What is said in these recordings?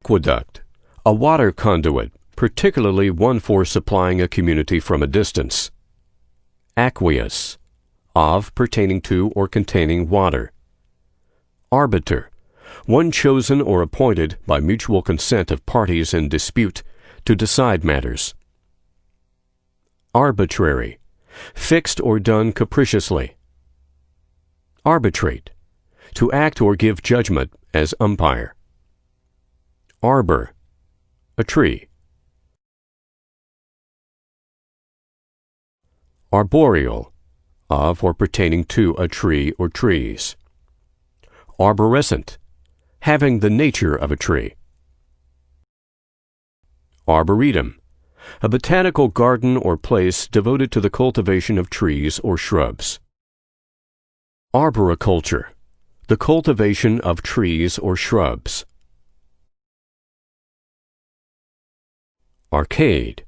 Aqueduct, a water conduit, particularly one for supplying a community from a distance. Aqueous, of, pertaining to or containing water. Arbiter, one chosen or appointed by mutual consent of parties in dispute to decide matters. Arbitrary, fixed or done capriciously. Arbitrate, to act or give judgment as umpire. Arbor, a tree. Arboreal, of or pertaining to a tree or trees. Arborescent, having the nature of a tree. Arboretum, a botanical garden or place devoted to the cultivation of trees or shrubs. Arboriculture, the cultivation of trees or shrubs. Arcade,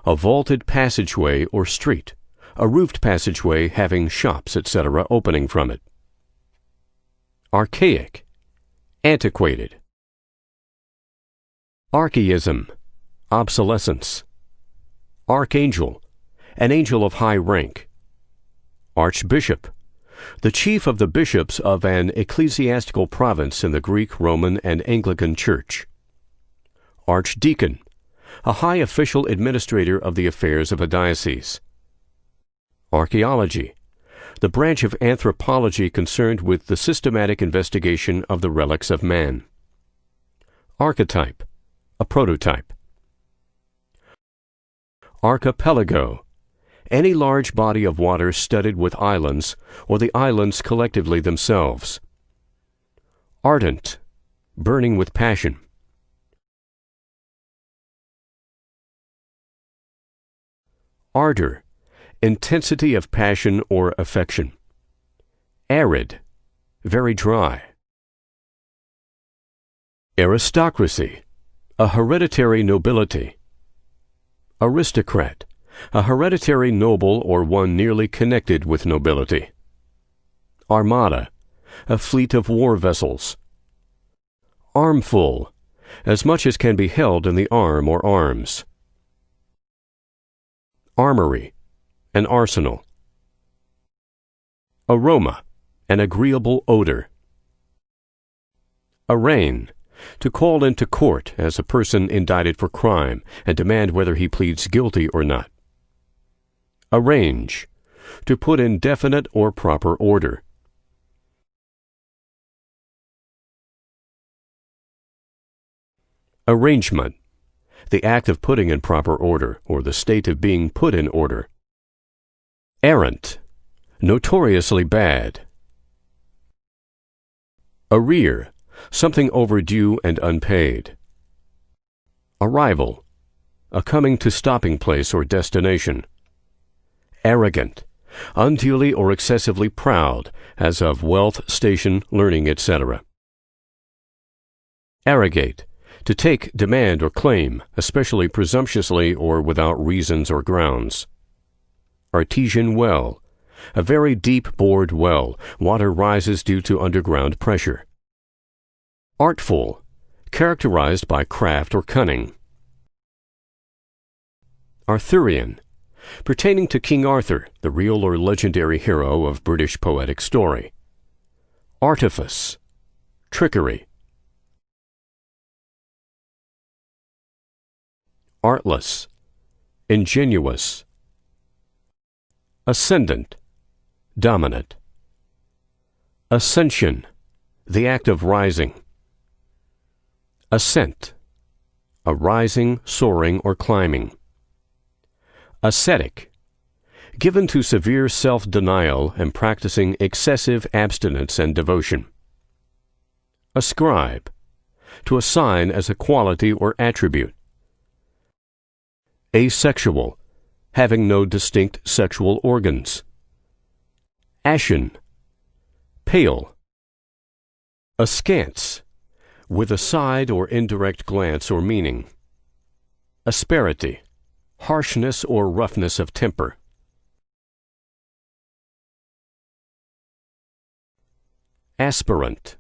a vaulted passageway or street, a roofed passageway having shops, etc., opening from it. Archaic, antiquated. Archaism, obsolescence. Archangel, an angel of high rank. Archbishop, the chief of the bishops of an ecclesiastical province in the Greek, Roman, and Anglican Church. Archdeacon, a high official administrator of the affairs of a diocese. Archaeology, the branch of anthropology concerned with the systematic investigation of the relics of man. Archetype, a prototype. Archipelago, any large body of water studded with islands, or the islands collectively themselves. Ardent, burning with passion. Ardor, intensity of passion or affection. Arid, very dry. Aristocracy, a hereditary nobility. Aristocrat, a hereditary noble or one nearly connected with nobility. Armada, a fleet of war vessels. Armful, as much as can be held in the arm or arms. Armory, an arsenal. Aroma, an agreeable odor. Arraign, to call into court as a person indicted for crime and demand whether he pleads guilty or not. Arrange, to put in definite or proper order. Arrangement, the act of putting in proper order, or the state of being put in order. Errant, notoriously bad. Arrear, something overdue and unpaid. Arrival, a coming to stopping place or destination. Arrogant, unduly or excessively proud, as of wealth, station, learning, etc. Arrogate, to take, demand, or claim, especially presumptuously or without reasons or grounds. Artesian well, a very deep bored well, water rises due to underground pressure. Artful, characterized by craft or cunning. Arthurian, pertaining to King Arthur, the real or legendary hero of British poetic story. Artifice, trickery. Artless, ingenuous. Ascendant, dominant. Ascension, the act of rising. Ascent, a rising, soaring, or climbing. Ascetic, given to severe self-denial and practicing excessive abstinence and devotion. Ascribe, to assign as a quality or attribute. Asexual, having no distinct sexual organs. Ashen, pale. Askance, with a side or indirect glance or meaning. Asperity, harshness or roughness of temper. Aspirant,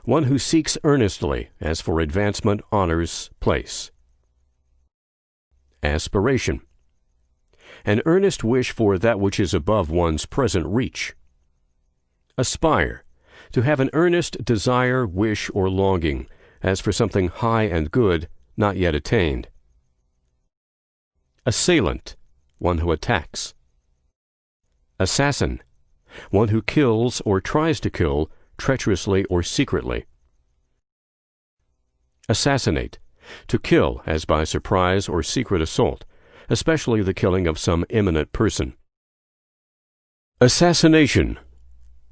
one who seeks earnestly, as for advancement, honors, place. Aspiration, an earnest wish for that which is above one's present reach. Aspire, to have an earnest desire, wish, or longing, as for something high and good, not yet attained. Assailant, one who attacks. Assassin, one who kills or tries to kill treacherously or secretly. Assassinate, to kill as by surprise or secret assault, especially the killing of some eminent person. Assassination,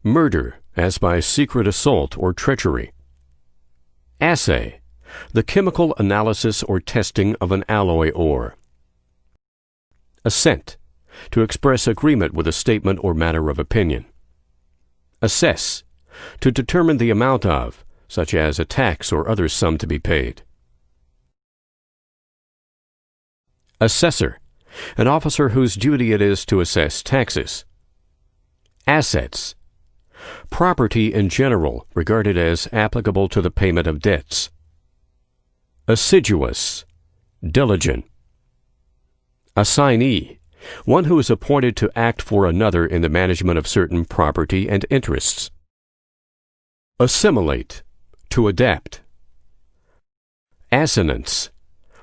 murder as by secret assault or treachery. Assay, the chemical analysis or testing of an alloy ore. Assent, to express agreement with a statement or matter of opinion. Assess, to determine the amount of, such as a tax or other sum to be paid. Assessor, an officer whose duty it is to assess taxes. Assets, property in general regarded as applicable to the payment of debts. Assiduous, diligent. Assignee, one who is appointed to act for another in the management of certain property and interests. Assimilate, to adapt. Assonance,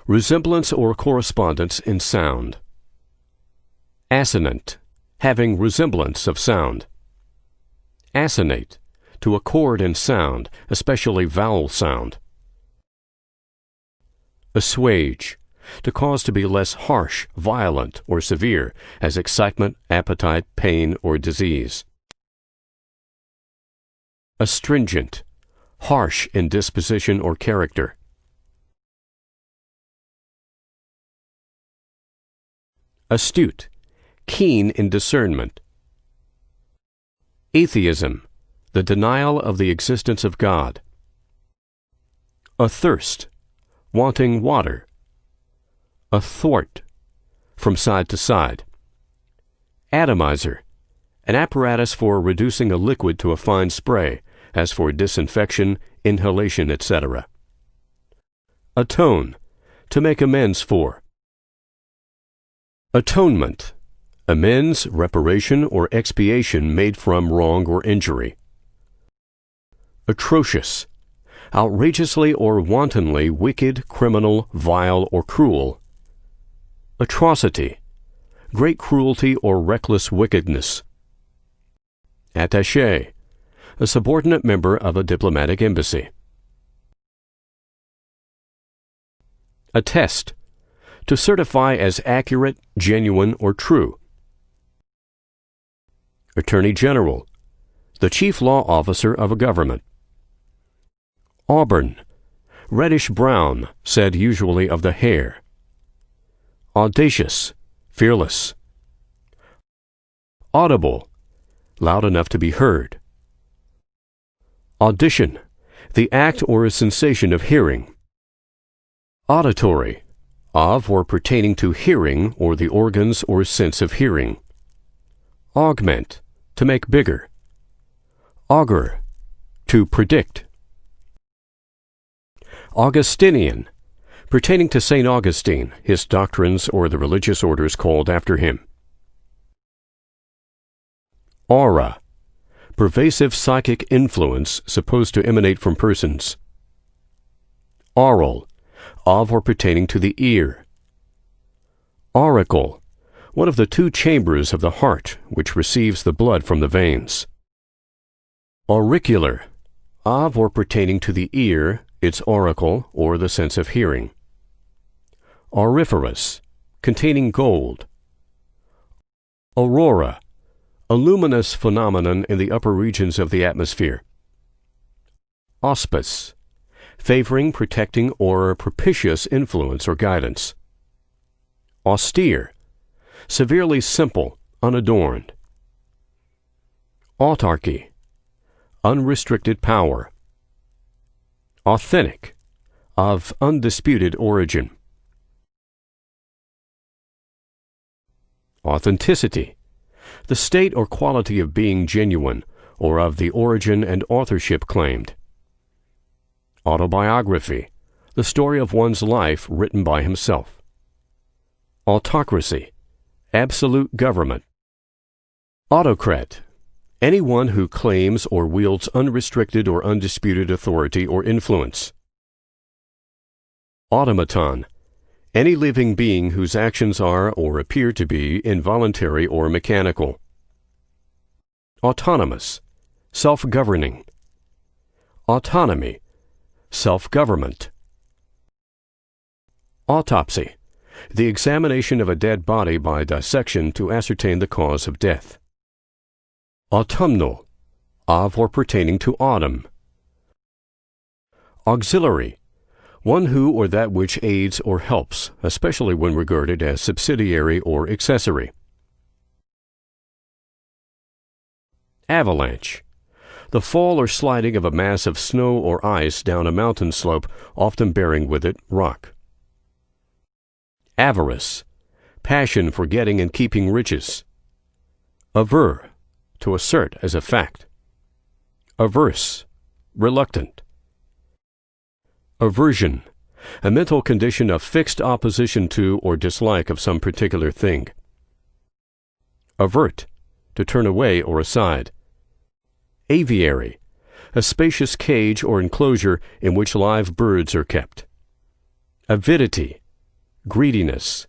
resemblance or correspondence in sound. Assonant, having resemblance of sound. Assonate, to accord in sound, especially vowel sound. Assuage, to cause to be less harsh, violent, or severe, as excitement, appetite, pain, or disease. Astringent, harsh in disposition or character. Astute, keen in discernment. Atheism, the denial of the existence of God. Athirst, wanting water. Athwart, from side to side. Atomizer, an apparatus for reducing a liquid to a fine spray, as for disinfection, inhalation, etc. Atone, to make amends for. Atonement, amends, reparation, or expiation made from wrong or injury. Atrocious, outrageously or wantonly wicked, criminal, vile, or cruel. Atrocity, great cruelty or reckless wickedness. Attaché, a subordinate member of a diplomatic embassy. Attest, to certify as accurate, genuine, or true. Attorney General, the chief law officer of a government. Auburn, reddish-brown, said usually of the hair. Audacious, fearless. Audible, loud enough to be heard. Audition, the act or a sensation of hearing. Auditory, of or pertaining to hearing or the organs or sense of hearing. Augment, to make bigger. Augur, to predict. Augustinian, pertaining to St. Augustine, his doctrines or the religious orders called after him. Aura, pervasive psychic influence supposed to emanate from persons. Aural, of or pertaining to the ear. Auricle, one of the two chambers of the heart which receives the blood from the veins. Auricular, of or pertaining to the ear, its auricle, or the sense of hearing. Auriferous, containing gold. Aurora, a luminous phenomenon in the upper regions of the atmosphere. Auspice, favoring, protecting, or propitious influence or guidance. Austere, severely simple, unadorned. Autarky, unrestricted power. Authentic, of undisputed origin. Authenticity, the state or quality of being genuine, or of the origin and authorship claimed. Autobiography, the story of one's life written by himself. Autocracy, absolute government. Autocrat, anyone who claims or wields unrestricted or undisputed authority or influence. Automaton, any living being whose actions are or appear to be involuntary or mechanical. Autonomous, self-governing. Autonomy, self-government. Autopsy, the examination of a dead body by dissection to ascertain the cause of death. Autumnal, of or pertaining to autumn. Auxiliary, one who or that which aids or helps, especially when regarded as subsidiary or accessory. Avalanche, the fall or sliding of a mass of snow or ice down a mountain slope, often bearing with it rock. Avarice, passion for getting and keeping riches. Aver, to assert as a fact. Averse, reluctant. Aversion, a mental condition of fixed opposition to or dislike of some particular thing. Avert, to turn away or aside. Aviary, a spacious cage or enclosure in which live birds are kept. Avidity, greediness.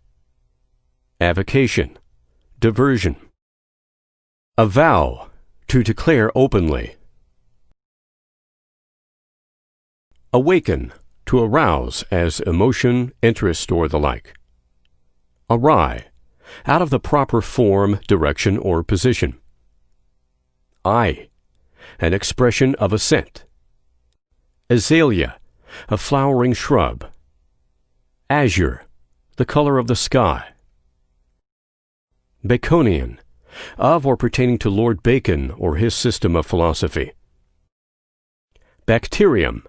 Avocation, diversion. Avow, to declare openly. Awaken, to arouse as emotion, interest, or the like. Awry, out of the proper form, direction, or position. Eye, an expression of assent. Azalea, a flowering shrub. Azure, the color of the sky. Baconian, of or pertaining to Lord Bacon or his system of philosophy. Bacterium,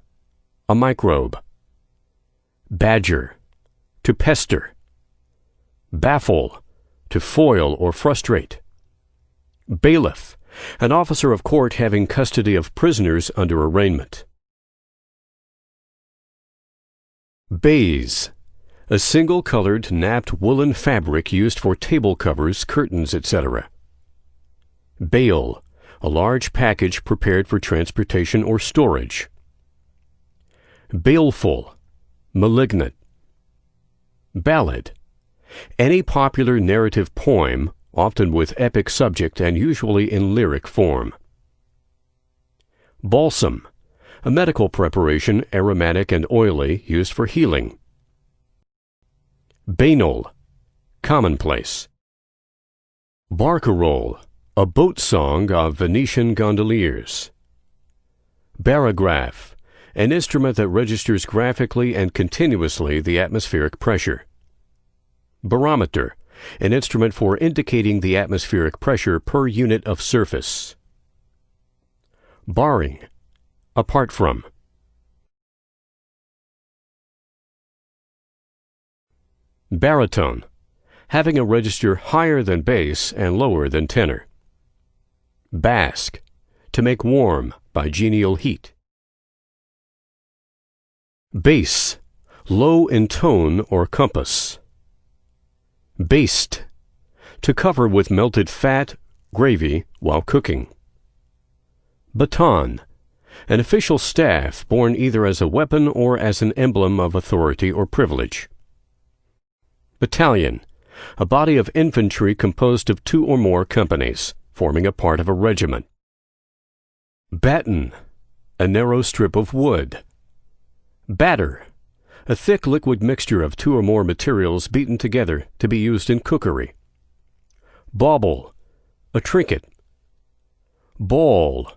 a microbe. Badger, to pester. Baffle, to foil or frustrate. Bailiff, an officer of court having custody of prisoners under arraignment. Baize, a single-colored napped woolen fabric used for table covers, curtains, etc. Bale, a large package prepared for transportation or storage. Baleful, malignant. Ballad, any popular narrative poem, often with epic subject and usually in lyric form. Balsam, a medical preparation, aromatic and oily, used for healing. Banal, commonplace. Barcarolle, a boat song of Venetian gondoliers. Barograph, an instrument that registers graphically and continuously the atmospheric pressure. Barometer, an instrument for indicating the atmospheric pressure per unit of surface. Barring, apart from. Baritone, having a register higher than bass and lower than tenor. Bask, to make warm by genial heat. Base, low in tone or compass. Baste, to cover with melted fat, gravy, while cooking. Baton, an official staff borne either as a weapon or as an emblem of authority or privilege. Battalion, a body of infantry composed of 2 or more companies, forming a part of a regiment. Batten, a narrow strip of wood. Batter, a thick liquid mixture of 2 or more materials beaten together to be used in cookery. Bauble, a trinket. Bawl,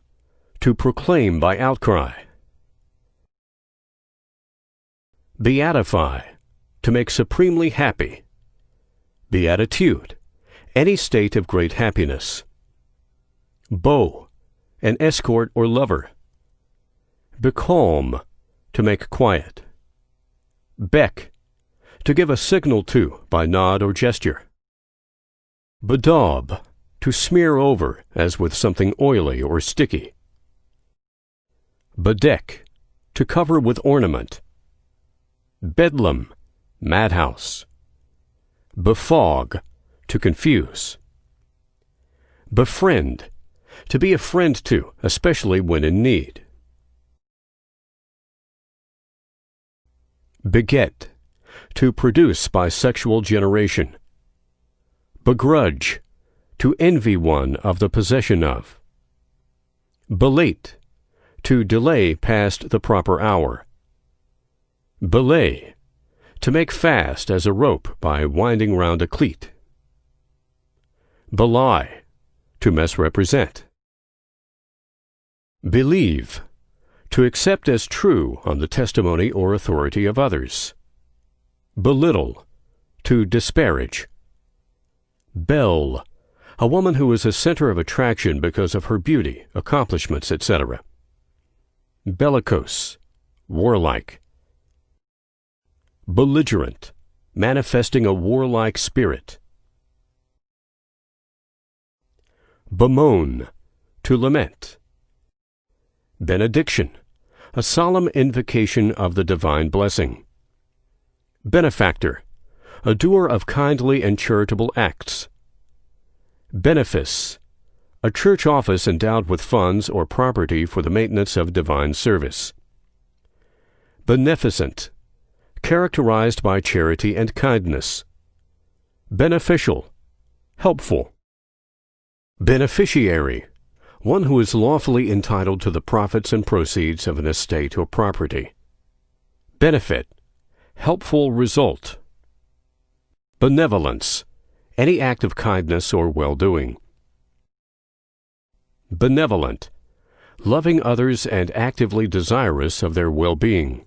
to proclaim by outcry. Beatify, to make supremely happy. Beatitude, any state of great happiness. Beau, an escort or lover. Becalm, to make quiet. Beck, to give a signal to by nod or gesture. Bedaub, to smear over as with something oily or sticky. Bedeck, to cover with ornament. Bedlam, madhouse. Befog, to confuse. Befriend, to be a friend to, especially when in need. Beget, to produce by sexual generation. Begrudge, to envy one of the possession of. Belate, to delay past the proper hour. Belay, to make fast as a rope by winding round a cleat. Belie, to misrepresent. Believe, to accept as true on the testimony or authority of others. Belittle, to disparage. Belle, a woman who is a center of attraction because of her beauty, accomplishments, etc. Bellicose, warlike. Belligerent, manifesting a warlike spirit. Bemoan, to lament. Benediction, a solemn invocation of the divine blessing. Benefactor, a doer of kindly and charitable acts. Benefice, a church office endowed with funds or property for the maintenance of divine service. Beneficent, characterized by charity and kindness. Beneficial, helpful. Beneficiary, one who is lawfully entitled to the profits and proceeds of an estate or property. Benefit, helpful result. Benevolence, any act of kindness or well-doing. Benevolent, loving others and actively desirous of their well-being.